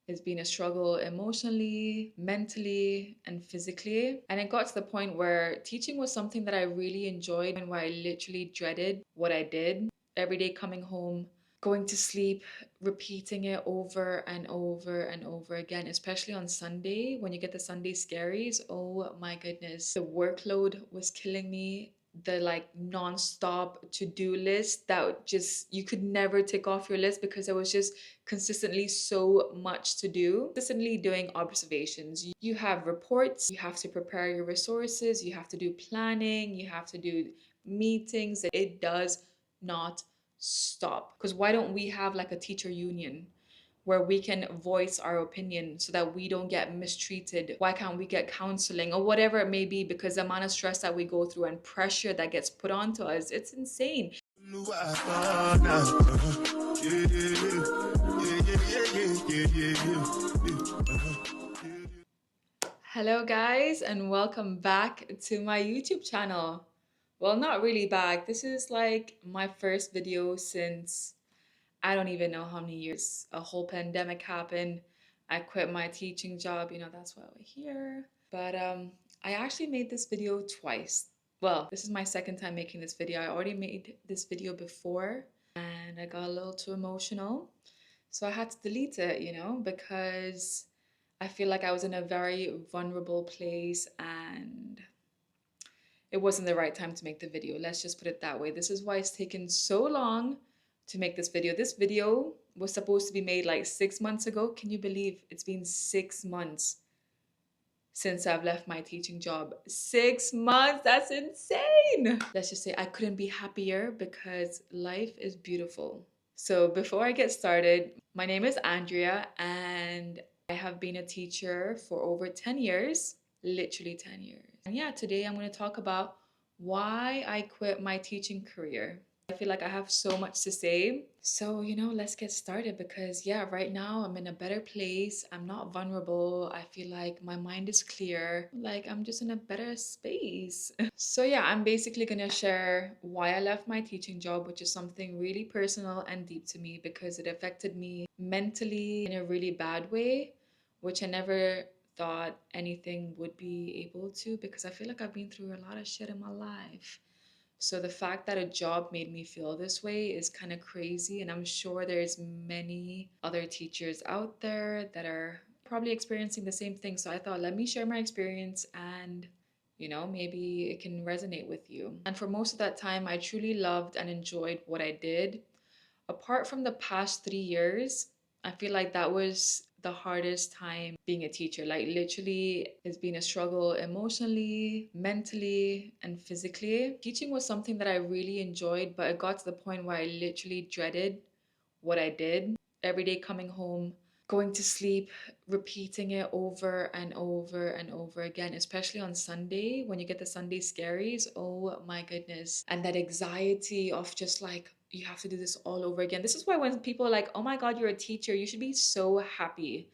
It's been a struggle emotionally, mentally, and physically. And it got to the point where teaching was something that I really enjoyed and where I literally dreaded what I did. Every day coming home, going to sleep, repeating it over and over and over again, especially on Sunday when you get the Sunday scaries. Oh my goodness. The workload was killing me. The like non-stop to-do list that just you could never tick off your list because there was just consistently so much to do. Consistently doing observations. You have reports, you have to prepare your resources, you have to do planning, you have to do meetings. It does not stop. Because why don't we have like a teacher union where we can voice our opinion so that we don't get mistreated? Why can't we get counseling or whatever it may be? Because the amount of stress that we go through and pressure that gets put onto us, it's insane. Hello guys, and welcome back to my YouTube channel. Well, not really back. This is like my first video since I don't even know how many years. A whole pandemic happened. I quit my teaching job, that's why we're here. But I actually made this video twice. Well, this is my second time making this video. I already made this video before and I got a little too emotional. So I had to delete it, because I feel like I was in a very vulnerable place and it wasn't the right time to make the video. Let's just put it that way. This is why it's taken so long to make this video. This video was supposed to be made like 6 months ago. Can you believe it's been 6 months since I've left my teaching job? 6 months, that's insane. Let's just say I couldn't be happier because life is beautiful. So before I get started, my name is Andrea and I have been a teacher for over 10 years, literally 10 years. And yeah, today I'm going to talk about why I quit my teaching career. I feel like I have so much to say. So, let's get started because yeah, right now I'm in a better place. I'm not vulnerable. I feel like my mind is clear. Like I'm just in a better space. So yeah, I'm basically going to share why I left my teaching job, which is something really personal and deep to me because it affected me mentally in a really bad way, which I never thought anything would be able to because I feel like I've been through a lot of shit in my life. So the fact that a job made me feel this way is kind of crazy. And I'm sure there's many other teachers out there that are probably experiencing the same thing. So I thought, let me share my experience and, maybe it can resonate with you. And for most of that time, I truly loved and enjoyed what I did. Apart from the past 3 years, I feel like that was the hardest time being a teacher. Like literally, it's been a struggle emotionally, mentally, and physically. Teaching was something that I really enjoyed, but it got to the point where I literally dreaded what I did. Every day coming home, going to sleep, repeating it over and over and over again, especially on Sunday when you get the Sunday scaries. Oh my goodness. And that anxiety of just like, you have to do this all over again. This is why when people are like, oh my God, you're a teacher, you should be so happy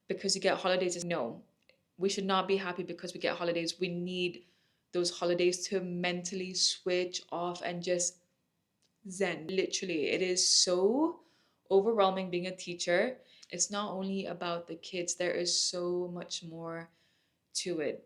because you get holidays. No, we should not be happy because we get holidays. We need those holidays to mentally switch off and just zen. Literally, it is so overwhelming being a teacher. It's not only about the kids, there is so much more to it.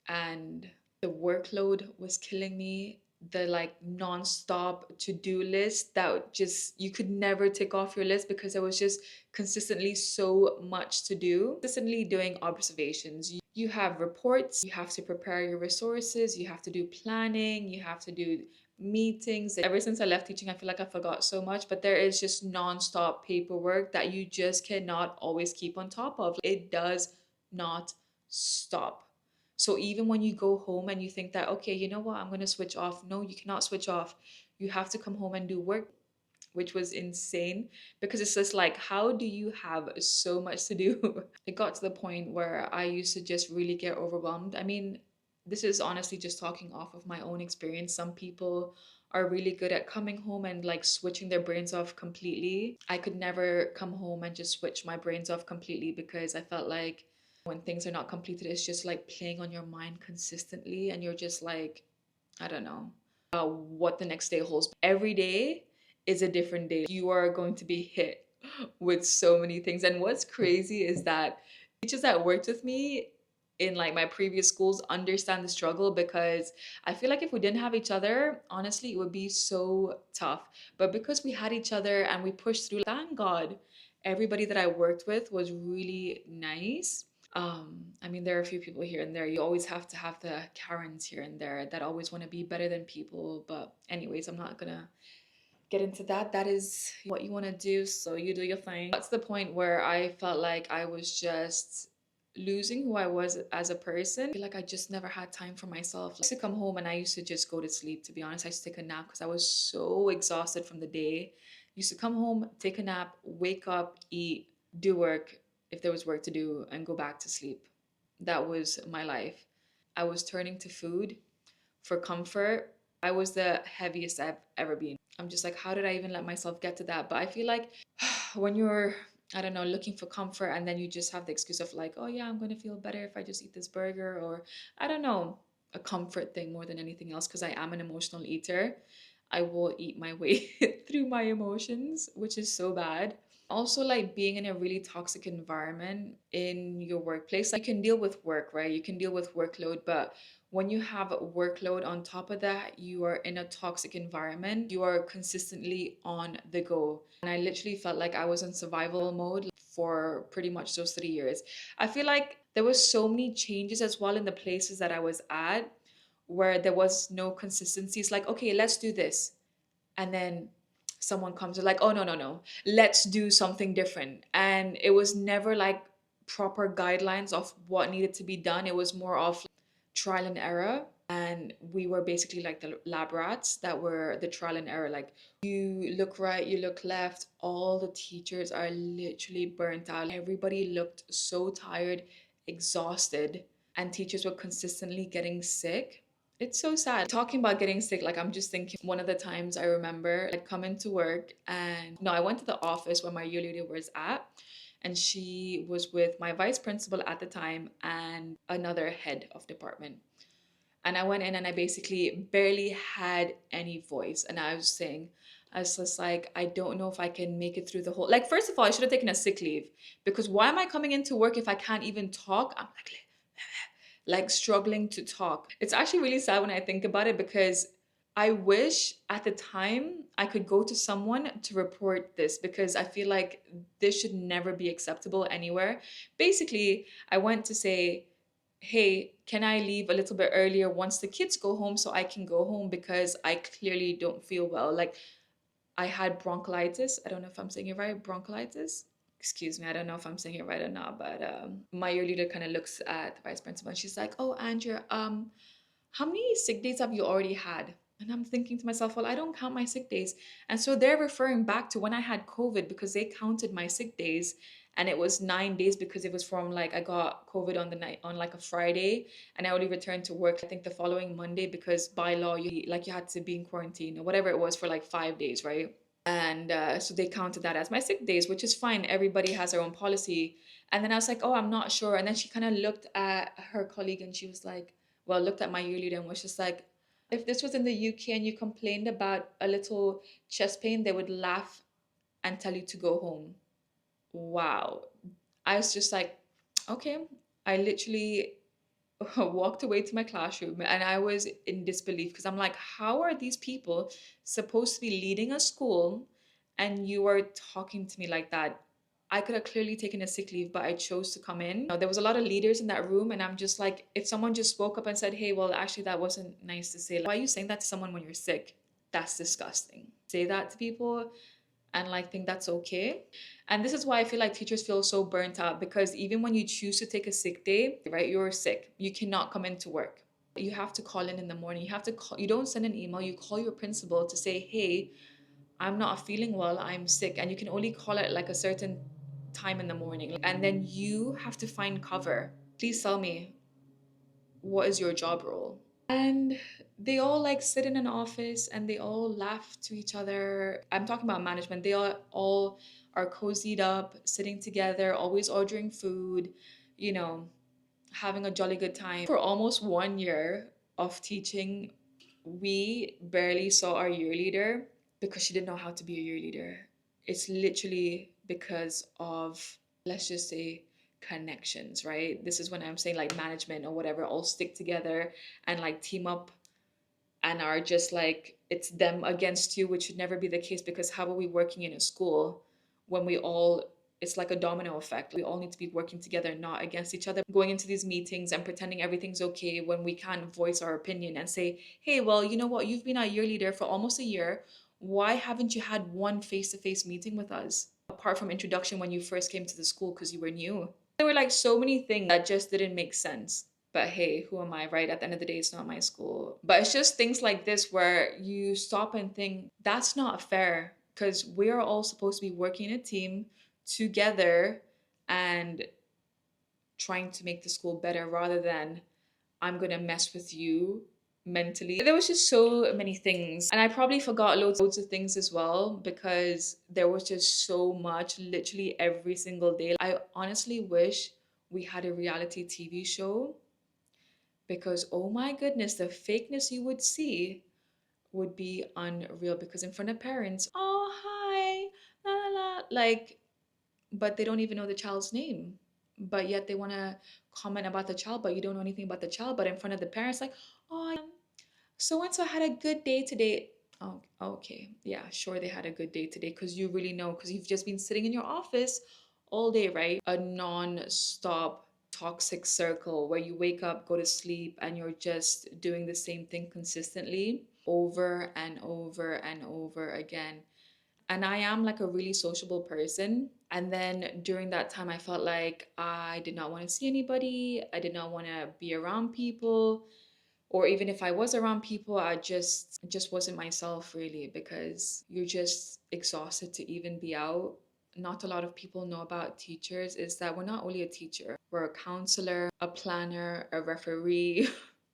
And the workload was killing me. The like non-stop to-do list that just you could never tick off your list because there was just consistently so much to do. Consistently doing observations. You have reports, you have to prepare your resources, you have to do planning, you have to do meetings. Ever since I left teaching, I feel like I forgot so much, but there is just non-stop paperwork that you just cannot always keep on top of. It does not stop. So even when you go home and you think that, okay, you know what, I'm going to switch off. No, you cannot switch off. You have to come home and do work, which was insane because it's just like, how do you have so much to do? It got to the point where I used to just really get overwhelmed. I mean, this is honestly just talking off of my own experience. Some people are really good at coming home and like switching their brains off completely. I could never come home and just switch my brains off completely because I felt like when things are not completed, it's just like playing on your mind consistently and you're just like, I don't know what the next day holds. Every day is a different day. You are going to be hit with so many things. And what's crazy is that teachers that worked with me in like my previous schools understand the struggle, because I feel like if we didn't have each other, honestly, it would be so tough. But because we had each other and we pushed through, thank God, everybody that I worked with was really nice. I mean, there are a few people here and there. You always have to have the Karens here and there that always want to be better than people. But anyways, I'm not gonna get into that. That is what you want to do, so you do your thing. That's the point where I felt like I was just losing who I was as a person. I feel like I just never had time for myself. I used to come home and I used to just go to sleep, to be honest. I used to take a nap because I was so exhausted from the day. Used to come home, take a nap, wake up, eat, do work if there was work to do, and go back to sleep. That was my life. I was turning to food for comfort. I was the heaviest I've ever been. I'm just like, how did I even let myself get to that? But I feel like when you're, I don't know, looking for comfort and then you just have the excuse of like, oh yeah, I'm going to feel better if I just eat this burger, or I don't know, a comfort thing more than anything else, because I am an emotional eater. I will eat my way through my emotions, which is so bad. Also, like being in a really toxic environment in your workplace, like you can deal with work, right? You can deal with workload, but when you have a workload on top of that, you are in a toxic environment, you are consistently on the go. And I literally felt like I was in survival mode for pretty much those 3 years. I feel like there was so many changes as well in the places that I was at, where there was no consistency. It's like, okay, let's do this. And then someone comes and like, oh no, no, no, let's do something different. And it was never like proper guidelines of what needed to be done. It was more of trial and error. And we were basically like the lab rats that were the trial and error. Like, you look right, you look left. All the teachers are literally burnt out. Everybody looked so tired, exhausted, and teachers were consistently getting sick. It's so sad. Talking about getting sick, like I'm just thinking one of the times I remember like coming to work, and no, I went to the office where my year leader was at, and she was with my vice principal at the time and another head of department. And I went in and I basically barely had any voice. And I was saying, I was just like, I don't know if I can make it through the whole. Like, first of all, I should have taken a sick leave, because why am I coming into work if I can't even talk? I'm like struggling to talk. It's actually really sad when I think about it, because I wish at the time I could go to someone to report this, because I feel like this should never be acceptable anywhere. Basically, I went to say, hey, can I leave a little bit earlier once the kids go home so I can go home, because I clearly don't feel well. Like, I had bronchitis. I don't know if I'm saying it right. Bronchitis. Excuse me. I don't know if I'm saying it right or not. But my year leader kind of looks at the vice principal and she's like, "Oh, Andrea, how many sick days have you already had?" And I'm thinking to myself, well, I don't count my sick days. And so they're referring back to when I had COVID, because they counted my sick days. And it was 9 days, because it was from like I got COVID on the night on like a Friday, and I only returned to work I think the following Monday, because by law you had to be in quarantine or whatever it was for like 5 days, right? And so they counted that as my sick days, which is fine. Everybody has their own policy. And then I was like, oh, I'm not sure. And then she kind of looked at her colleague and she was like, well, looked at my year leader and was just like, if this was in the UK and you complained about a little chest pain, they would laugh and tell you to go home. Wow. I was just like, okay. I literally walked away to my classroom and I was in disbelief, because I'm like, how are these people supposed to be leading a school and you are talking to me like that? I could have clearly taken a sick leave, but I chose to come in. There was a lot of leaders in that room, and I'm just like, if someone just spoke up and said, hey, well, actually, that wasn't nice to say. Like, why are you saying that to someone when you're sick? That's disgusting. Say that to people and like think that's okay. And this is why I feel like teachers feel so burnt out, because even when you choose to take a sick day, right, you're sick, you cannot come into work. You have to call in the morning. You have to call, you don't send an email, you call your principal to say, hey, I'm not feeling well, I'm sick. And you can only call it like a certain time in the morning. And then you have to find cover. Please tell me, what is your job role? And they all like sit in an office and they all laugh to each other. I'm talking about management. They all are cozied up, sitting together, always ordering food, you know, having a jolly good time. For almost 1 year of teaching, we barely saw our year leader, because she didn't know how to be a year leader. It's literally because of, let's just say, connections, right? This is when I'm saying like management or whatever all stick together and like team up and are just like it's them against you, which should never be the case, because how are we working in a school when we all, it's like a domino effect. We all need to be working together, not against each other. Going into these meetings and pretending everything's okay when we can't voice our opinion and say, hey, well, you know what? You've been our year leader for almost a year. Why haven't you had one face to face meeting with us? Apart from introduction when you first came to the school because you were new. There were like so many things that just didn't make sense. But hey, who am I, right? At the end of the day, it's not my school. But it's just things like this where you stop and think, that's not fair, because we are all supposed to be working in a team together and trying to make the school better rather than I'm going to mess with you mentally. There was just so many things. And I probably forgot loads of things as well because there was just so much literally every single day. I honestly wish we had a reality TV show because oh my goodness, the fakeness you would see would be unreal, because in front of parents, oh hi, la la la, like, but they don't even know the child's name, but yet they want to comment about the child, but you don't know anything about the child, but in front of the parents like, oh, so and so had a good day today. Oh, okay, yeah, sure, they had a good day today because you really know, because you've just been sitting in your office all day, right? A non-stop toxic circle where you wake up, go to sleep, and you're just doing the same thing consistently over and over and over again. And I am like a really sociable person. And then during that time, I felt like I did not want to see anybody. I did not want to be around people, or even if I was around people, I just wasn't myself really, because you're just exhausted to even be out. Not a lot of people know about teachers is that we're not only a teacher, we're a counselor, a planner, a referee,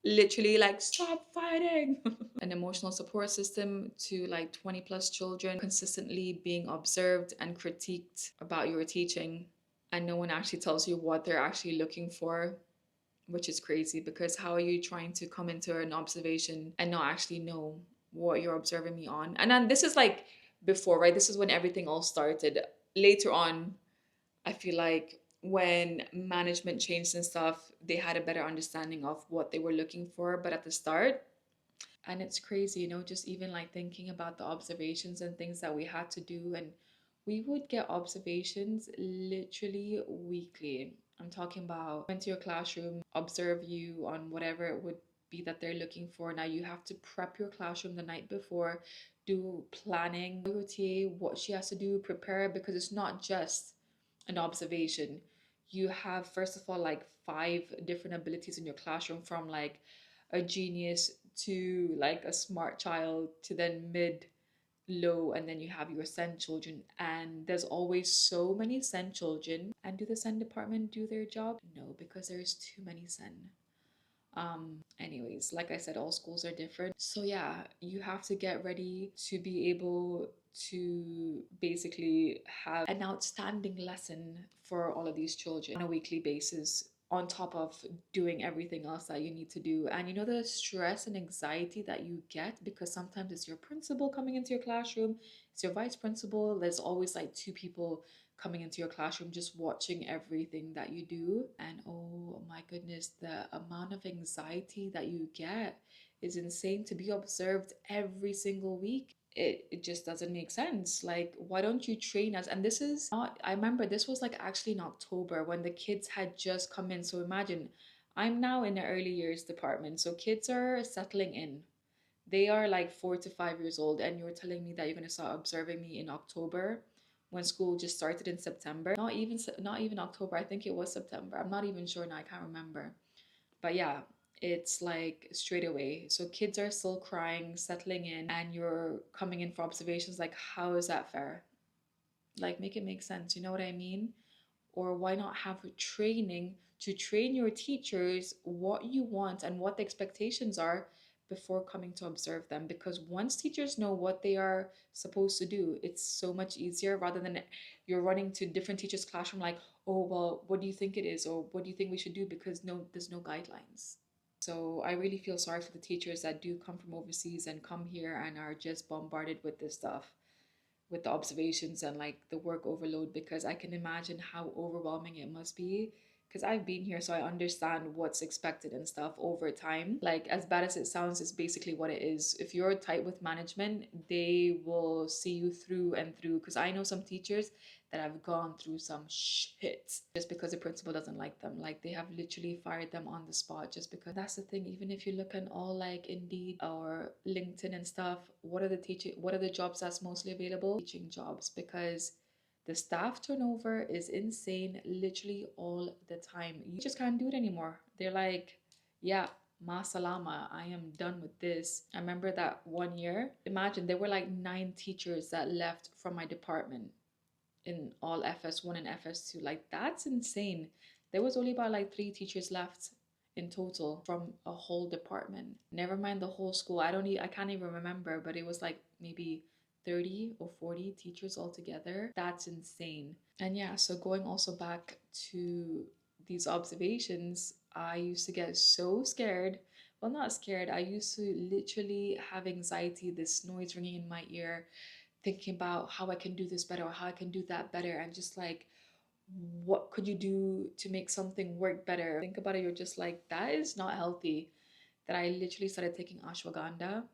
literally like stop fighting. An emotional support system to like 20 plus children, consistently being observed and critiqued about your teaching, and no one actually tells you what they're actually looking for, which is crazy, because how are you trying to come into an observation and not actually know what you're observing me on? And then this is like before, right? This is when everything all started. Later on, I feel like when management changed and stuff, they had a better understanding of what they were looking for. But at the start, and it's crazy, just even like thinking about the observations and things that we had to do. And we would get observations literally weekly. I'm talking about went to your classroom, observe you on whatever it would be that they're looking for. Now you have to prep your classroom the night before, do planning, your TA, what she has to do, prepare, because it's not just an observation. You have, first of all, like five different abilities in your classroom, from like a genius to like a smart child to then mid, low, and then you have your SEN children. And there's always so many SEN children. And do the SEN department do their job? No, because there's too many SEN. Anyways, like I said, all schools are different. So yeah, you have to get ready to be able to basically have an outstanding lesson for all of these children on a weekly basis, on top of doing everything else that you need to do. And the stress and anxiety that you get, because sometimes it's your principal coming into your classroom, it's your vice principal, there's always like two people coming into your classroom just watching everything that you do. And oh my goodness, the amount of anxiety that you get is insane. To be observed every single week, it just doesn't make sense. Like, why don't you train us? And this is not, I remember this was like actually in October when the kids had just come in. So imagine, I'm now in the early years department, so kids are settling in. They are like 4 to 5 years old, and you're telling me that you're going to start observing me in October when school just started in September. Not even October. I think it was September. I'm not even sure now. I can't remember. But yeah, it's like straight away. So kids are still crying, settling in, and you're coming in for observations. Like, how is that fair? Like, make it make sense. You know what I mean? Or why not have training to train your teachers what you want and what the expectations are before coming to observe them? Because once teachers know what they are supposed to do, it's so much easier, rather than you're running to different teachers' classroom like, oh well, what do you think it is, or what do you think we should do, because no, there's no guidelines. So I really feel sorry for the teachers that do come from overseas and come here and are just bombarded with this stuff. with the observations and like the work overload, because I can imagine how overwhelming it must be. Because I've been here, so I understand what's expected and stuff over time. Like, as bad as it sounds, it's basically what it is. If you're tight with management, they will see you through and through. Because I know some teachers that have gone through some shit just because the principal doesn't like them. Like, they have literally fired them on the spot just because. That's the thing. Even if you look at all like Indeed or LinkedIn and stuff, what are the jobs that's mostly available? Teaching jobs, because the staff turnover is insane literally all the time. You just can't do it anymore. They're like, yeah, ma salama, I am done with this. I remember that one year, imagine there were like 9 teachers that left from my department in all FS1 and FS2. Like, that's insane. There was only about like 3 teachers left in total from a whole department. Never mind the whole school. I can't even remember, but it was like maybe 30 or 40 teachers altogether. That's insane. And yeah, so going also back to these observations, I used to get so scared. Well, not scared. I used to literally have anxiety, this noise ringing in my ear, thinking about how I can do this better or how I can do that better, and just like, what could you do to make something work better? Think about it, you're just like, that is not healthy. That I literally started taking ashwagandha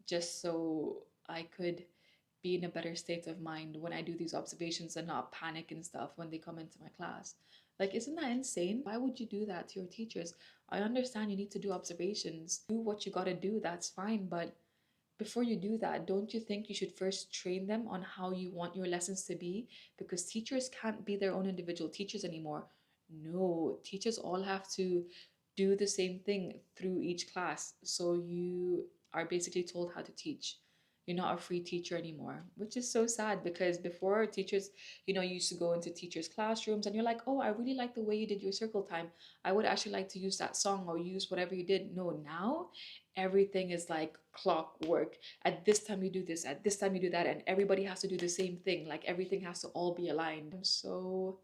just so I could be in a better state of mind when I do these observations and not panic and stuff when they come into my class. Like, isn't that insane? Why would you do that to your teachers? I understand you need to do observations, do what you got to do, that's fine, but before you do that, don't you think you should first train them on how you want your lessons to be? Because teachers can't be their own individual teachers anymore. No, teachers all have to do the same thing through each class. So you are basically told how to teach. You're not a free teacher anymore, which is so sad, because before teachers, you used to go into teachers' classrooms and you're like, oh, I really like the way you did your circle time. I would actually like to use that song or use whatever you did. No, now everything is like clockwork. At this time you do this, at this time you do that, and everybody has to do the same thing. Like, everything has to all be aligned. I'm so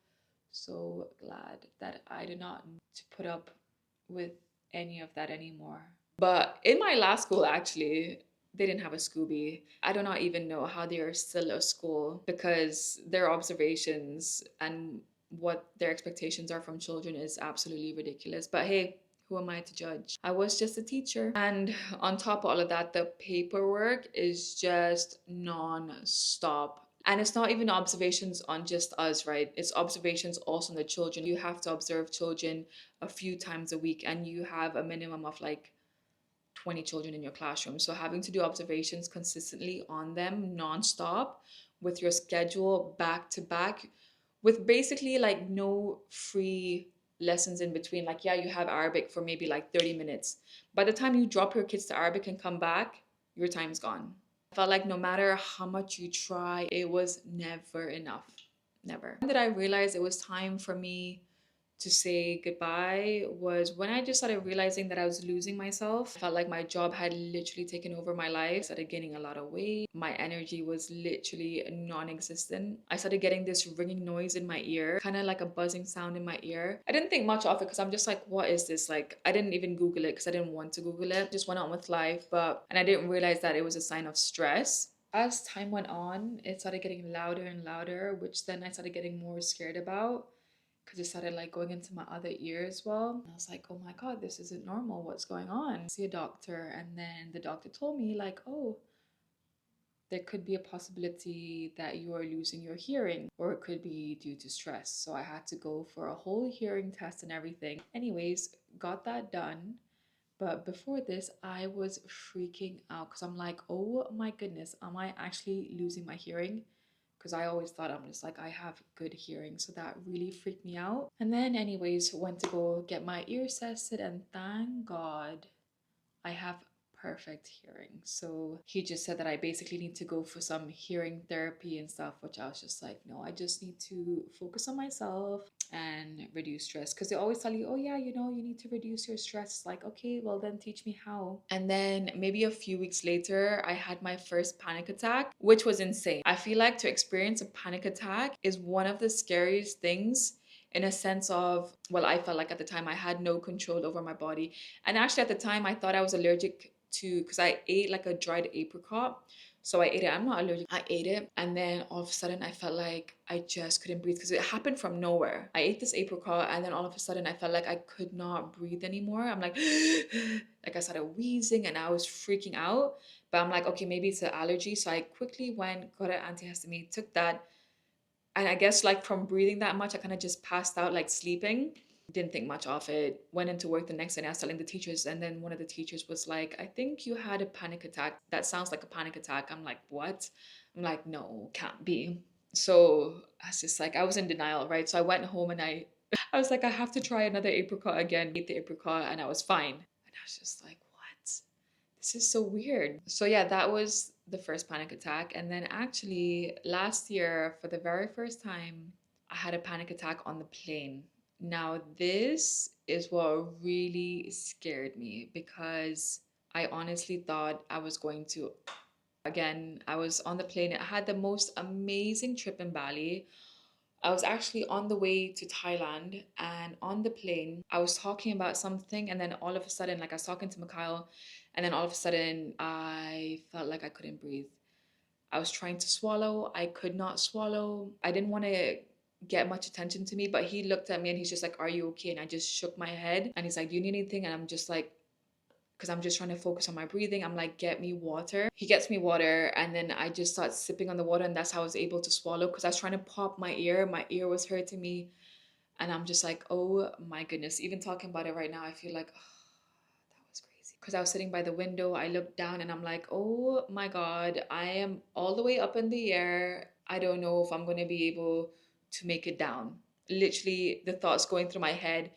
glad that I do not need to put up with any of that anymore. But in my last school, actually, they didn't have a Scooby. I do not even know how they are still a school, because their observations and what their expectations are from children is absolutely ridiculous. But hey, who am I to judge? I was just a teacher. And on top of all of that, the paperwork is just non-stop. And it's not even observations on just us, right? It's observations also on the children. You have to observe children a few times a week, and you have a minimum of like 20 children in your classroom. So having to do observations consistently on them nonstop, with your schedule back to back, with basically like no free lessons in between. Like, yeah, you have Arabic for maybe like 30 minutes. By the time you drop your kids to Arabic and come back, your time's gone. I felt like no matter how much you try, it was never enough. Never. When did I realize it was time for me to say goodbye? Was when I just started realizing that I was losing myself. I felt like my job had literally taken over my life. I started gaining a lot of weight. My energy was literally non-existent. I started getting this ringing noise in my ear, kind of like a buzzing sound in my ear. I didn't think much of it because I'm just like, what is this? Like, I didn't even Google it because I didn't want to Google it. Just went on with life. And I didn't realize that it was a sign of stress. As time went on, it started getting louder and louder, which then I started getting more scared about, because it started like going into my other ear as well. And I was like, oh my God, this isn't normal. What's going on? See a doctor, and then the doctor told me like, oh, there could be a possibility that you are losing your hearing, or it could be due to stress. So I had to go for a whole hearing test and everything. Anyways, got that done. But before this, I was freaking out because I'm like, oh my goodness, am I actually losing my hearing? Because I always thought, I'm just like, I have good hearing. So that really freaked me out. And then, anyways, went to go get my ears tested, and thank God I have perfect hearing. So he just said that I basically need to go for some hearing therapy and stuff, which I was just like, no, I just need to focus on myself and reduce stress. Because they always tell you, oh yeah, you need to reduce your stress. It's like, okay, well then teach me how. And then maybe a few weeks later, I had my first panic attack, which was insane. I feel like to experience a panic attack is one of the scariest things, in a sense of, well, I felt like at the time I had no control over my body. And actually at the time I thought I was allergic to, because I ate like a dried apricot. So I ate it. I'm not allergic. I ate it, and then all of a sudden I felt like I just couldn't breathe because it happened from nowhere. I ate this apricot, and then all of a sudden I felt like I could not breathe anymore. I'm like, like I started wheezing, and I was freaking out. But I'm like, okay, maybe it's an allergy. So I quickly went, got an antihistamine, took that, and I guess like from breathing that much, I kind of just passed out, like sleeping. Didn't think much of it. Went into work the next day and I was telling the teachers, and then one of the teachers was like, I think you had a panic attack. That sounds like a panic attack. I'm like, what? I'm like, no, can't be. So I was just like, I was in denial, right? So I went home and I was like, I have to try another apricot again. Ate the apricot and I was fine. And I was just like, what? This is so weird. So yeah, that was the first panic attack. And then actually last year, for the very first time, I had a panic attack on the plane. Now, this is what really scared me because I honestly thought I was going to. Again, I was on the plane. I had the most amazing trip in Bali. I was actually on the way to Thailand, and on the plane, I was talking about something, and then all of a sudden, like I was talking to Mikhail, and then all of a sudden, I felt like I couldn't breathe. I was trying to swallow, I could not swallow. I didn't want to get much attention to me, but he looked at me and he's just like, "Are you okay?" And I just shook my head, and he's like, "Do you need anything?" And I'm just like, because I'm just trying to focus on my breathing. I'm like, get me water. He gets me water, and then I just start sipping on the water, and that's how I was able to swallow because I was trying to pop my ear. My ear was hurting me, and I'm just like, oh my goodness. Even talking about it right now, I feel like, oh, that was crazy. Because I was sitting by the window, I looked down, and I'm like, oh my God, I am all the way up in the air. I don't know if I'm going to be able to make it down. Literally, the thoughts going through my head,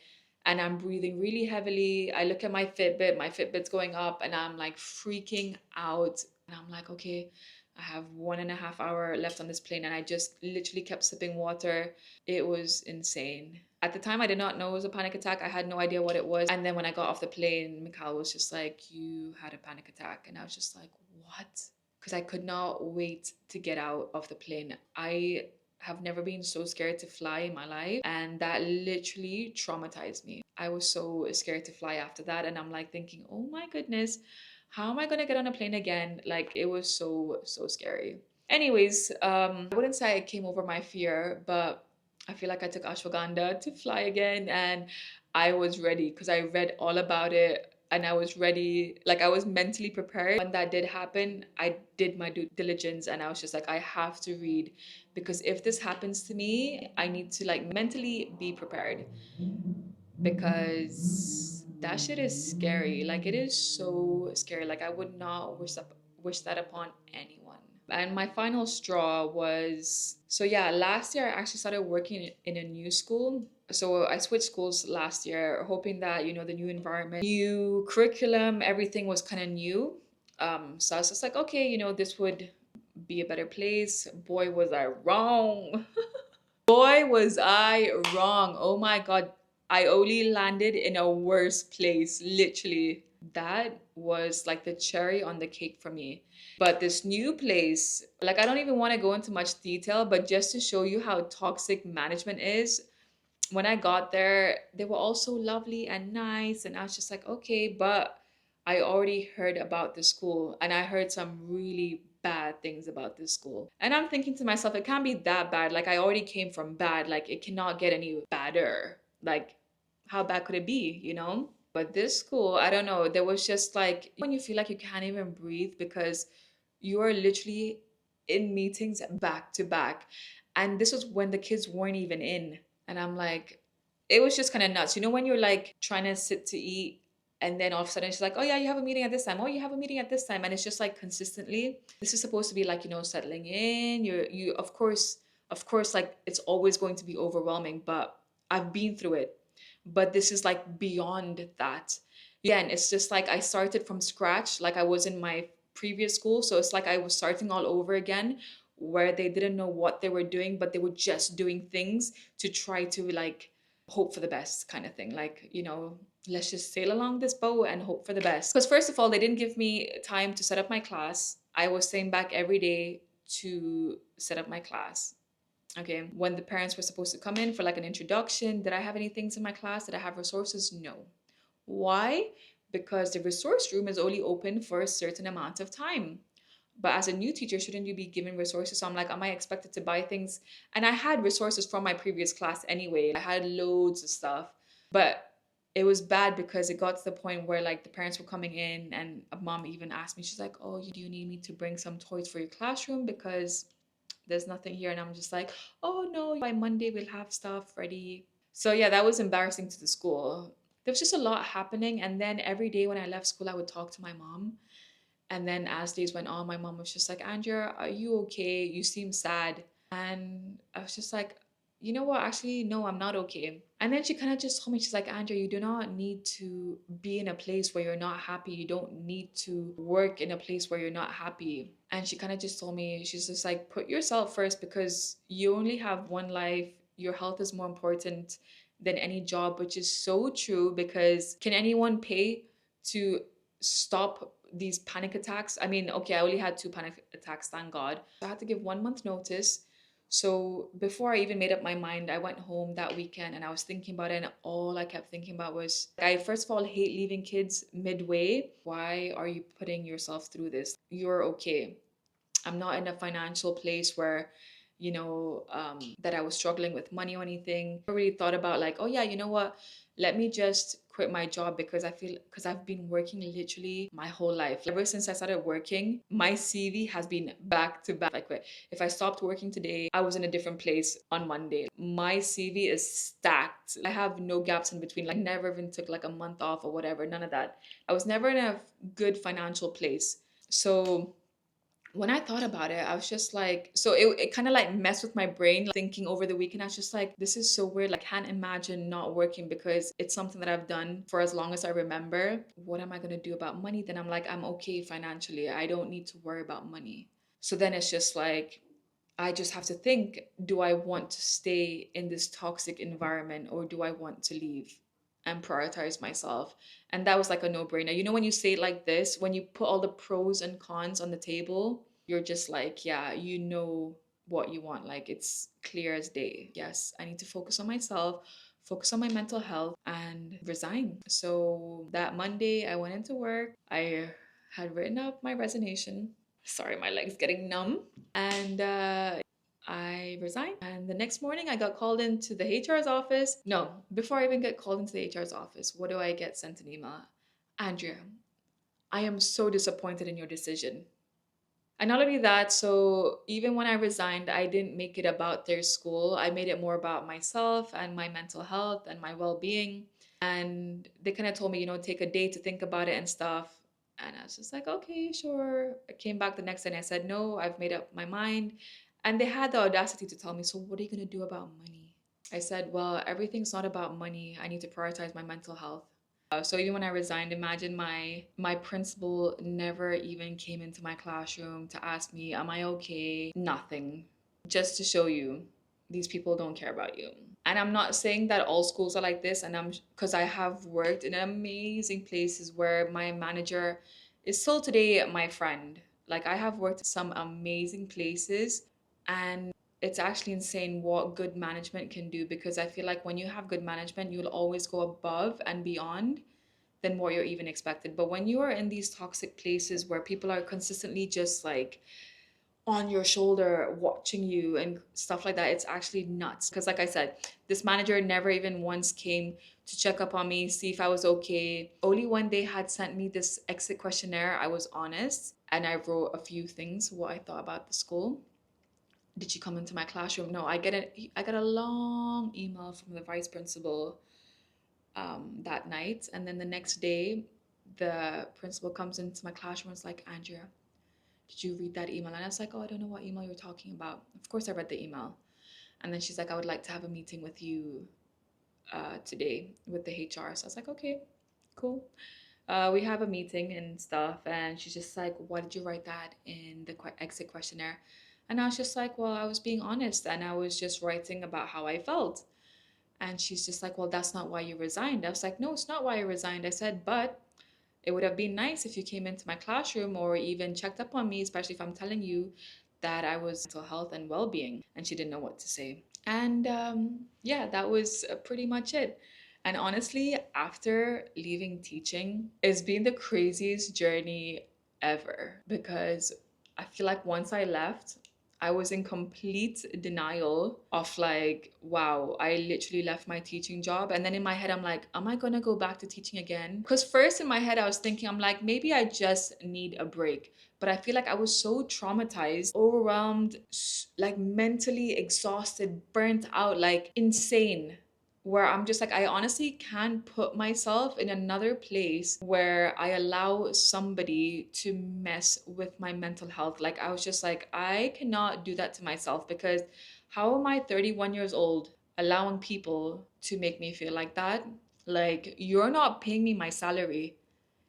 and I'm breathing really heavily. I look at my Fitbit's going up, and I'm like freaking out. And I'm like, okay, I have 1.5 hours left on this plane, and I just literally kept sipping water. It was insane. At the time, I did not know it was a panic attack. I had no idea what it was. And then when I got off the plane, Mikhail was just like, you had a panic attack. And I was just like, what? Because I could not wait to get out of the plane. I have never been so scared to fly in my life, and that literally traumatized me. I was so scared to fly after that, and I'm like thinking, oh my goodness, how am I gonna get on a plane again? Like it was so scary. Anyways, I wouldn't say I came over my fear, but I feel like I took ashwagandha to fly again, and I was ready because I read all about it, and I was ready. Like I was mentally prepared. When that did happen, I did my due diligence, and I was just like, I have to read because if this happens to me, I need to like mentally be prepared because that shit is scary. Like it is so scary. Like I would not wish that upon anyone. And my final straw was, so yeah, last year I actually started working in a new school. So I switched schools last year, hoping that, the new environment, new curriculum, everything was kind of new. So I was just like, okay, this would be a better place. Boy, was I wrong. Boy, was I wrong. Oh my God. I only landed in a worse place, literally. That was like the cherry on the cake for me. But this new place, like, I don't even want to go into much detail, but just to show you how toxic management is, when I got there, they were all so lovely and nice. And I was just like, okay, but I already heard about the school and I heard some really bad things about this school. And I'm thinking to myself, it can't be that bad. Like, I already came from bad. Like, it cannot get any badder. Like, how bad could it be? But this school, I don't know. There was just like when you feel like you can't even breathe because you are literally in meetings back to back. And this was when the kids weren't even in. And I'm like, it was just kind of nuts. When you're like trying to sit to eat and then all of a sudden she's like, oh yeah, you have a meeting at this time. Oh, you have a meeting at this time. And it's just like consistently, this is supposed to be like, settling in. You of course, like it's always going to be overwhelming, but I've been through it. But this is like beyond that. Again, it's just like I started from scratch, like I was in my previous school. So it's like I was starting all over again where they didn't know what they were doing, but they were just doing things to try to like hope for the best kind of thing. Like, let's just sail along this boat and hope for the best. Because first of all, they didn't give me time to set up my class. I was staying back every day to set up my class. Okay. When the parents were supposed to come in for like an introduction, did I have any things in my class? Did I have resources? No. Why? Because the resource room is only open for a certain amount of time. But as a new teacher, shouldn't you be given resources? So I'm like, am I expected to buy things? And I had resources from my previous class anyway. I had loads of stuff. But it was bad because it got to the point where like the parents were coming in and a mom even asked me, she's like, oh, do you need me to bring some toys for your classroom? Because there's nothing here. And I'm just like, oh no, by Monday we'll have stuff ready. So yeah, that was embarrassing to the school. There was just a lot happening. And then every day when I left school, I would talk to my mom. And then as days went on, my mom was just like, Andrea, are you okay? You seem sad. And I was just like, you know what? Actually, no, I'm not okay. And then she kind of just told me, she's like, Andrea, you do not need to be in a place where you're not happy. You don't need to work in a place where you're not happy. And she kind of just told me, she's just like, put yourself first because you only have one life. Your health is more important than any job, which is so true because can anyone pay to stop these panic attacks? I mean, okay, I only had two panic attacks, thank God. I had to give 1 month notice. So before I even made up my mind, I went home that weekend and I was thinking about it. And all I kept thinking about was, I first of all hate leaving kids midway. Why are you putting yourself through this? You're okay. I'm not in a financial place where, that I was struggling with money or anything. I really thought about like, oh yeah, you know what? Let me just quit my job because because I've been working literally my whole life. Ever since I started working, my CV has been back to back. Like if I stopped working today, I was in a different place on Monday. My CV is stacked. I have no gaps in between. Like never even took like a month off or whatever. None of that. I was never in a good financial place. So when I thought about it, I was just like, so it kind of like messed with my brain, like, thinking over the weekend. I was just like, this is so weird. Like, I can't imagine not working because it's something that I've done for as long as I remember. What am I going to do about money? Then I'm like, I'm okay financially. I don't need to worry about money. So then it's just like, I just have to think, do I want to stay in this toxic environment or do I want to leave and prioritize myself? And that was like a no-brainer. You know, when you say it like this, when you put all the pros and cons on the table, you're just like, yeah, you know what you want. Like it's clear as day. Yes, I need to focus on myself, focus on my mental health and resign. So that Monday I went into work. I had written up my resignation. Sorry, my leg's getting numb. And I resigned. And the next morning, I got called into the HR's office. No, before I even get called into the HR's office, what do I get sent an email? Andrea, I am so disappointed in your decision. And not only that, so even when I resigned, I didn't make it about their school. I made it more about myself and my mental health and my well being. And they kind of told me, take a day to think about it and stuff. And I was just like, okay, sure. I came back the next day and I said, no, I've made up my mind. And they had the audacity to tell me, so what are you going to do about money? I said, well, everything's not about money. I need to prioritize my mental health. So even when I resigned, imagine my principal never even came into my classroom to ask me, am I okay? Nothing. Just to show you, these people don't care about you. And I'm not saying that all schools are like this, and I'm because I have worked in amazing places where my manager is still today my friend. Like I have worked in some amazing places, and it's actually insane what good management can do because I feel like when you have good management, you'll always go above and beyond than what you're even expected. But when you are in these toxic places where people are consistently just like on your shoulder watching you and stuff like that, it's actually nuts. Because like I said, this manager never even once came to check up on me, see if I was okay. Only when they had sent me this exit questionnaire, I was honest and I wrote a few things what I thought about the school. Did she come into my classroom? No, I got a long email from the vice principal that night. And then the next day, the principal comes into my classroom and is like, Andrea, did you read that email? And I was like, oh, I don't know what email you're talking about. Of course, I read the email. And then she's like, I would like to have a meeting with you today with the HR. So I was like, okay, cool. We have a meeting and stuff. And she's just like, why did you write that in the exit questionnaire? And I was just like, well, I was being honest and I was just writing about how I felt. And she's just like, well, that's not why you resigned. I was like, no, it's not why I resigned. I said, but it would have been nice if you came into my classroom or even checked up on me, especially if I'm telling you that I was mental health and well-being. And she didn't know what to say. And yeah, that was pretty much it. And honestly, after leaving teaching, it's been the craziest journey ever because I feel like once I left, I was in complete denial of like, wow, I literally left my teaching job. And then in my head, I'm like, am I gonna go back to teaching again? Because first in my head, I was thinking, I'm like, maybe I just need a break. But I feel like I was so traumatized, overwhelmed, like mentally exhausted, burnt out, like insane, where I'm just like, I honestly can't put myself in another place where I allow somebody to mess with my mental health. Like, I was just like, I cannot do that to myself because how am I 31 years old allowing people to make me feel like that? Like, you're not paying me my salary.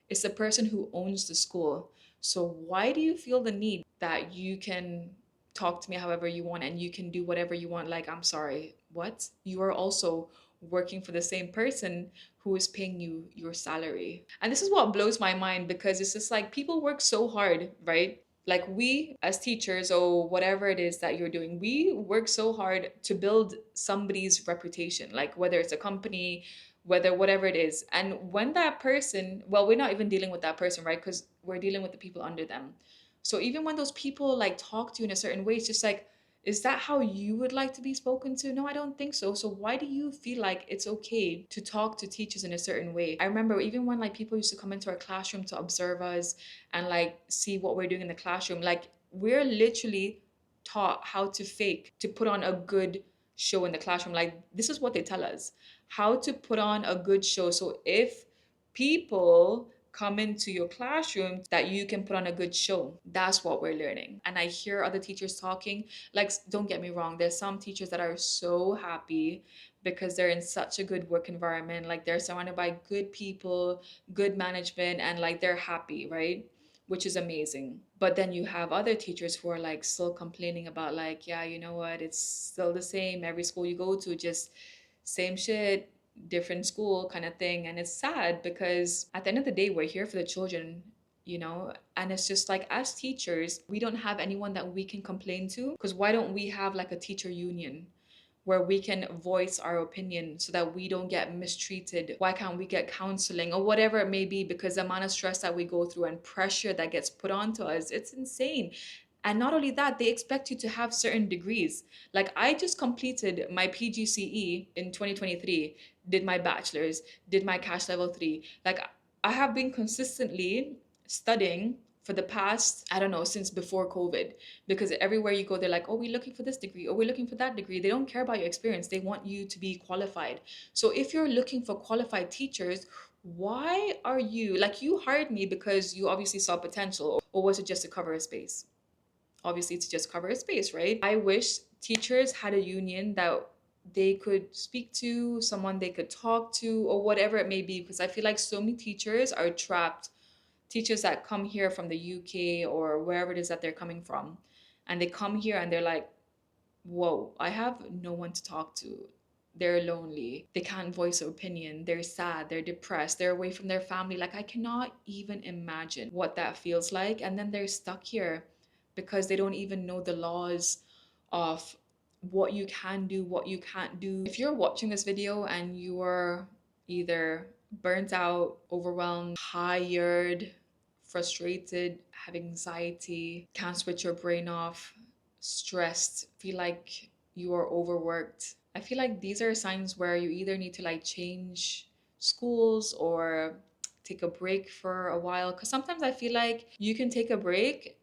It's the person who owns the school. So why do you feel the need that you can talk to me however you want and you can do whatever you want? Like, I'm sorry, what? You are also working for the same person who is paying you your salary. And this is what blows my mind because it's just like people work so hard, right? Like we as teachers or whatever it is that you're doing, we work so hard to build somebody's reputation, like whether it's a company, whether whatever it is. And when that person, well, we're not even dealing with that person, right? Because we're dealing with the people under them. So even when those people like talk to you in a certain way, it's just like, is that how you would like to be spoken to? No, I don't think so. So why do you feel like it's okay to talk to teachers in a certain way? I remember even when like people used to come into our classroom to observe us and like see what we're doing in the classroom, like we're literally taught how to fake, to put on a good show in the classroom. Like this is what they tell us, how to put on a good show. So if people come into your classroom, that you can put on a good show. That's what we're learning. And I hear other teachers talking, like, don't get me wrong, there's some teachers that are so happy because they're in such a good work environment, like they're surrounded by good people, good management, and like they're happy, right? Which is amazing. But then you have other teachers who are like still complaining about like, yeah, you know what, it's still the same every school you go to, just same shit, different school kind of thing. And it's sad because at the end of the day, we're here for the children, you know? And it's just like, as teachers, we don't have anyone that we can complain to. Because why don't we have like a teacher union where we can voice our opinion so that we don't get mistreated? Why can't we get counseling or whatever it may be? Because the amount of stress that we go through and pressure that gets put onto us, it's insane. And not only that, they expect you to have certain degrees. Like I just completed my PGCE in 2023, did my bachelor's, did my cash level 3. Like I have been consistently studying for the past, I don't know, since before COVID, because everywhere you go, they're like, oh, we're looking for this degree, or we're looking for that degree. They don't care about your experience. They want you to be qualified. So if you're looking for qualified teachers, why are you, like, you hired me because you obviously saw potential, or was it just to cover a space? Obviously to just cover a space, right? I wish teachers had a union that they could speak to, someone they could talk to, or whatever it may be, because I feel like so many teachers are trapped. Teachers that come here from the UK or wherever it is that they're coming from, and they come here and they're like, whoa, I have no one to talk to. They're lonely. They can't voice their opinion. They're sad. They're depressed. They're away from their family. Like, I cannot even imagine what that feels like. And then they're stuck here because they don't even know the laws of what you can do, what you can't do. If you're watching this video and you are either burnt out, overwhelmed, tired, frustrated, have anxiety, can't switch your brain off, stressed, feel like you are overworked, I feel like these are signs where you either need to like change schools or take a break for a while. Because sometimes I feel like you can take a break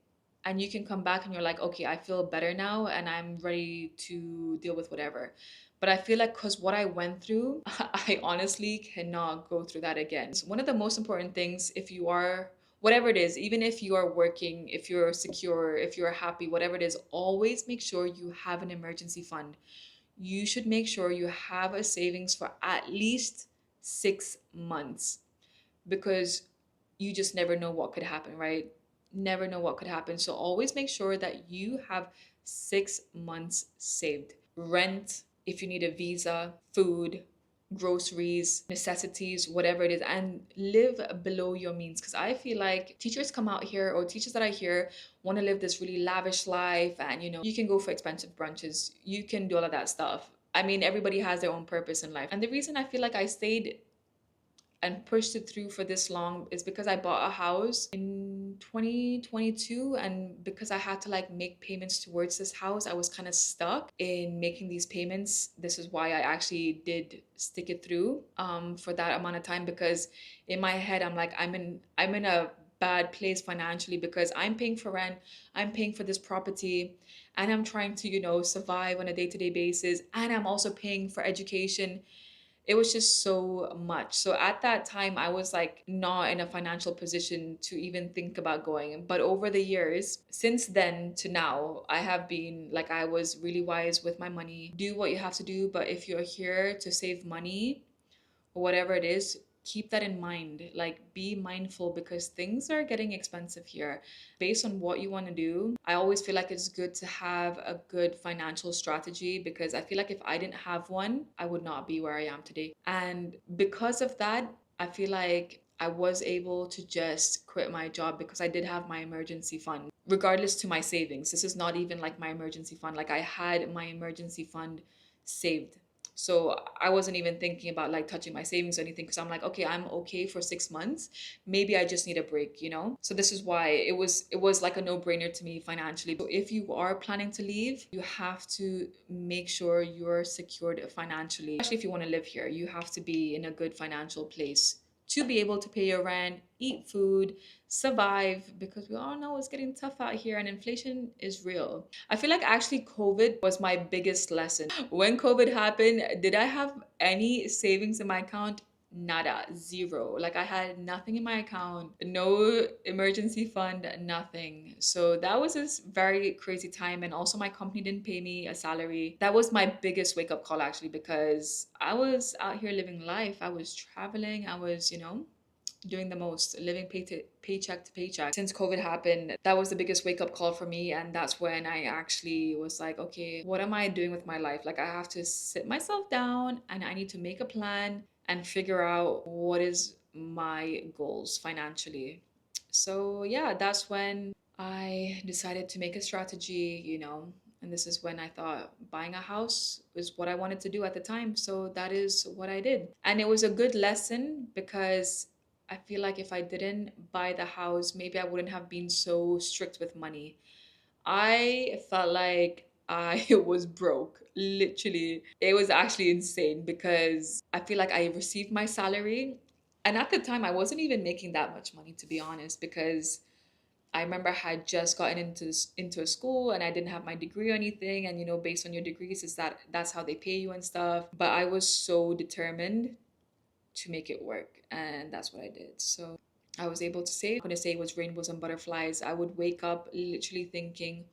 and you can come back and you're like, okay, I feel better now and I'm ready to deal with whatever. But I feel like because what I went through, I honestly cannot go through that again. So one of the most important things, if you are, whatever it is, even if you are working, if you're secure, if you're happy, whatever it is, always make sure you have an emergency fund. You should make sure you have a savings for at least 6 months, because you just never know what could happen, right? Never know what could happen. So always make sure that you have 6 months saved. Rent, if you need a visa, food, groceries, necessities, whatever it is, and live below your means. Because I feel like teachers come out here, or teachers that I hear want to live this really lavish life, and you can go for expensive brunches, you can do all of that stuff. I mean, everybody has their own purpose in life. And the reason I feel like I stayed and pushed it through for this long is because I bought a house in 2022, and because I had to like make payments towards this house, I was kind of stuck in making these payments. This is why I actually did stick it through for that amount of time, because in my head I'm like I'm in a bad place financially because I'm paying for rent, I'm paying for this property, and I'm trying to, survive on a day-to-day basis, and I'm also paying for education. It was just so much. So at that time, I was like not in a financial position to even think about going. But over the years, since then to now, I have been like, I was really wise with my money. Do what you have to do. But if you're here to save money, or whatever it is, keep that in mind. Like, be mindful because things are getting expensive here. Based on what you want to do, I always feel like it's good to have a good financial strategy, because I feel like if I didn't have one, I would not be where I am today. And because of that, I feel like I was able to just quit my job because I did have my emergency fund, regardless to my savings. This is not even like my emergency fund. Like, I had my emergency fund saved. So I wasn't even thinking about like touching my savings or anything, because I'm like, okay, I'm okay for 6 months. Maybe I just need a break. So this is why it was like a no-brainer to me financially. So if you are planning to leave, you have to make sure you're secured financially. Especially if you want to live here, you have to be in a good financial place to be able to pay your rent, eat food, survive, because we all know it's getting tough out here and inflation is real. I feel like actually COVID was my biggest lesson. When COVID happened, did I have any savings in my account? Nada, zero. Like, I had nothing in my account, no emergency fund, nothing. So that was this very crazy time. And also, my company didn't pay me a salary. That was my biggest wake up call, actually, because I was out here living life. I was traveling. I was, doing the most, living paycheck to paycheck. Since COVID happened, that was the biggest wake up call for me. And that's when I actually was like, okay, what am I doing with my life? Like, I have to sit myself down and I need to make a plan and figure out what is my goals financially. So, yeah, that's when I decided to make a strategy. And this is when I thought buying a house is what I wanted to do at the time. So that is what I did. And it was a good lesson because I feel like if I didn't buy the house, maybe I wouldn't have been so strict with money. I felt like I was broke, literally. It was actually insane because I feel like I received my salary. And at the time, I wasn't even making that much money, to be honest, because I remember I had just gotten into a school and I didn't have my degree or anything. And based on your degrees, is that's how they pay you and stuff. But I was so determined to make it work, and that's what I did. So I was able to save. I'm gonna say it was rainbows and butterflies. I would wake up literally thinking,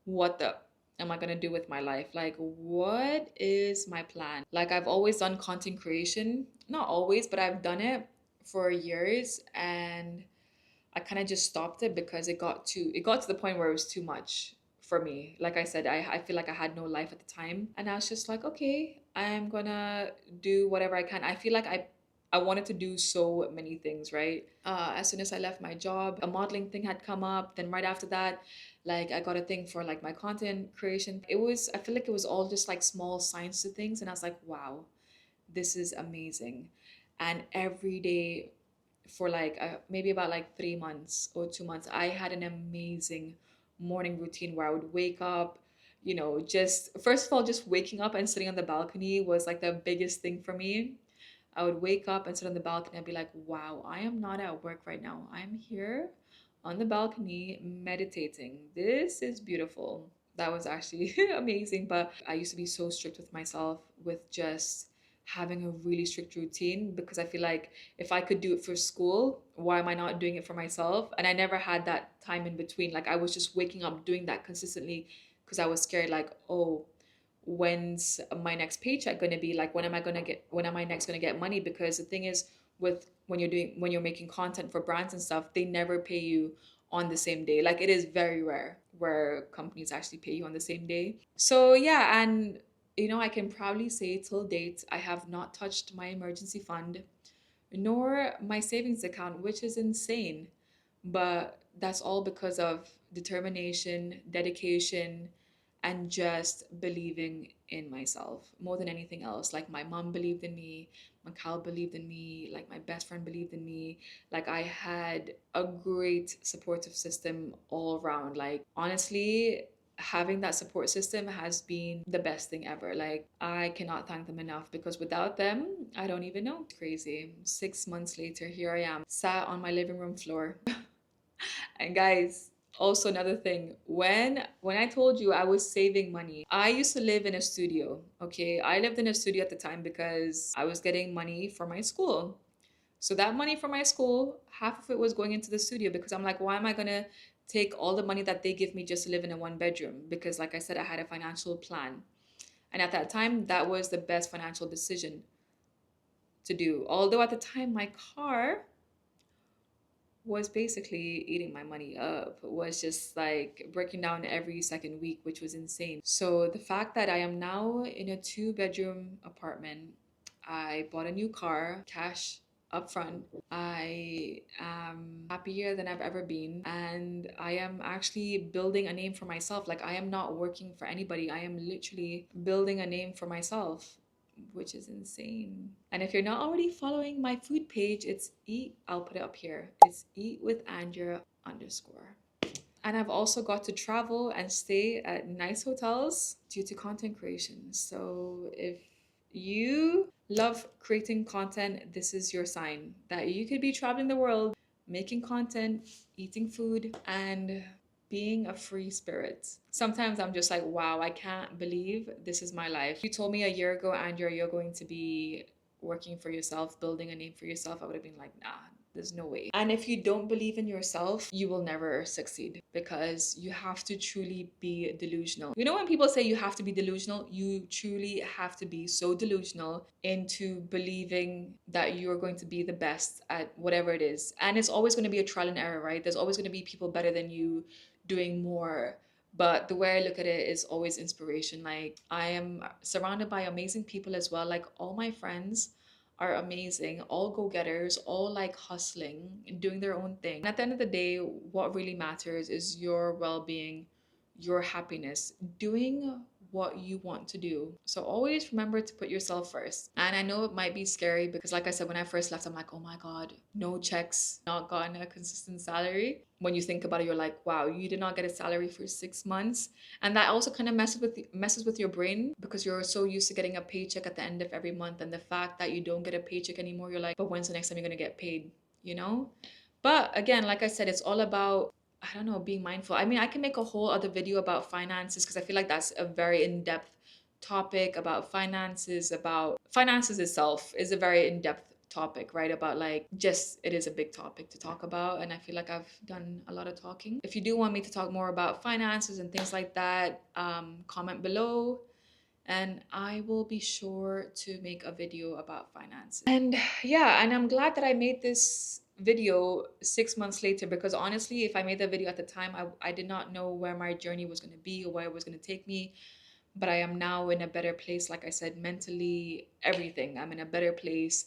what the am I gonna do with my life? Like, what is my plan? Like, I've always done content creation, not always, but I've done it for years, and I kind of just stopped it because it got to the point where it was too much for me. Like I said, I feel like I had no life at the time. And I was just like, okay, I'm gonna do whatever I can. I feel like I wanted to do so many things, right? As soon as I left my job, a modeling thing had come up. Then right after that, like, I got a thing for like my content creation. I feel like it was all just like small signs to things. And I was like, wow, this is amazing. And every day for like maybe about like 3 months or 2 months, I had an amazing morning routine where I would wake up. Just first of all, just waking up and sitting on the balcony was like the biggest thing for me. I would wake up and sit on the balcony and be like, wow, I am not at work right now. I'm here on the balcony meditating. This is beautiful. That was actually amazing. But I used to be so strict with myself with just having a really strict routine, because I feel like if I could do it for school, why am I not doing it for myself? And I never had that time in between. Like, I was just waking up doing that consistently because I was scared, like, oh, when's my next paycheck going to be? Like, when am I next going to get money? Because the thing is, with when you're making content for brands and stuff, they never pay you on the same day. Like, it is very rare where companies actually pay you on the same day. So yeah, and I can proudly say till date I have not touched my emergency fund nor my savings account, which is insane. But that's all because of determination, dedication, and just believing in myself more than anything else. Like my mom believed in me, Mikhail believed in me, like my best friend believed in me. Like I had a great supportive system all around. Like honestly, having that support system has been the best thing ever. Like I cannot thank them enough because without them, I don't even know. It's crazy. 6 months later, here I am, sat on my living room floor. And guys, also another thing, when I told you I was saving money, I used to live in a studio. Okay, I lived in a studio at the time because I was getting money for my school. So that money from my school, half of it was going into the studio because I'm like, why am I gonna take all the money that they give me just to live in a one bedroom? Because like I said, I had a financial plan. And at that time, that was the best financial decision to do. Although at the time, my car was basically eating my money up, was just like breaking down every second week, which was insane. So the fact that I am now in a two-bedroom apartment, I bought a new car, cash up front. I am happier than I've ever been, and I am actually building a name for myself. Like I am not working for anybody. I am literally building a name for myself, which is insane. And if you're not already following my food page, it's I'll put it up here. It's Eat with Andrea underscore. And I've also got to travel and stay at nice hotels due to content creation. So if you love creating content, this is your sign that you could be traveling the world, making content, eating food, and being a free spirit. Sometimes I'm just like, wow, I can't believe this is my life. If you told me a year ago, Andrea, you're going to be working for yourself, building a name for yourself, I would have been like, nah, there's no way. And if you don't believe in yourself, you will never succeed because you have to truly be delusional. You know, when people say you have to be delusional, you truly have to be so delusional into believing that you are going to be the best at whatever it is. And it's always going to be a trial and error, right? There's always going to be people better than you doing more. But the way I look at it is always inspiration. Like I am surrounded by amazing people as well. Like all my friends are amazing, all go-getters, all like hustling and doing their own thing. And at the end of the day, what really matters is your well-being, your happiness, doing what you want to do. So always remember to put yourself first. And I know it might be scary because like I said, when I first left, I'm like, oh my God, no checks, not gotten a consistent salary. When you think about it, you're like, wow, you did not get a salary for 6 months. And that also kind of messes with your brain because you're so used to getting a paycheck at the end of every month. And the fact that you don't get a paycheck anymore, you're like, but when's the next time you're gonna get paid? You know? But again, like I said, it's all about, I don't know, being mindful. I mean, I can make a whole other video about finances because I feel like that's a very in-depth topic about finances, about finances itself is a very in-depth topic, right? About like just it is a big topic to talk about, and I feel like I've done a lot of talking. If you do want me to talk more about finances and things like that, comment below and I will be sure to make a video about finances. And yeah, and I'm glad that I made this video 6 months later because honestly, if I made the video at the time, I did not know where my journey was going to be or where it was going to take me. But I am now in a better place, like I said, mentally, everything. I'm in a better place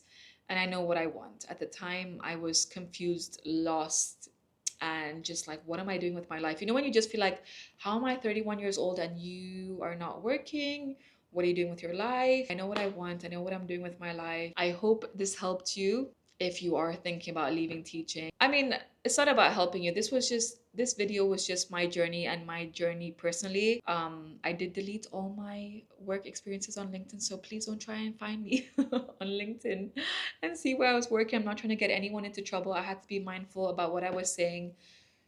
and I know what I want. At the time, I was confused, lost, and just like, what am I doing with my life? You know, when you just feel like, how am I 31 years old and you are not working? What are you doing with your life? I know what I want. I know what I'm doing with my life. I hope this helped you if you are thinking about leaving teaching. I mean, it's not about helping you. This video was just my journey and my journey personally. I did delete all my work experiences on LinkedIn, so please don't try and find me on LinkedIn and see where I was working. I'm not trying to get anyone into trouble. I had to be mindful about what I was saying.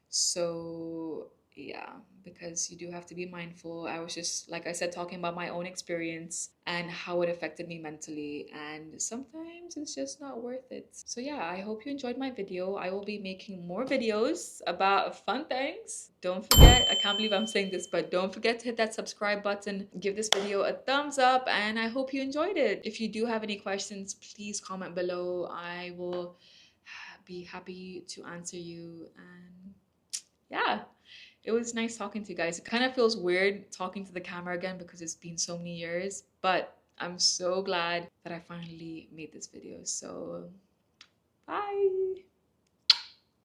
So yeah, because you do have to be mindful. I was just, like I said, talking about my own experience and how it affected me mentally. And sometimes it's just not worth it. So yeah, I hope you enjoyed my video. I will be making more videos about fun things. Don't forget, I can't believe I'm saying this, but don't forget to hit that subscribe button, give this video a thumbs up, and I hope you enjoyed it. If you do have any questions, please comment below. I will be happy to answer you. And yeah, it was nice talking to you guys. It kind of feels weird talking to the camera again because it's been so many years, but I'm so glad that I finally made this video. So bye.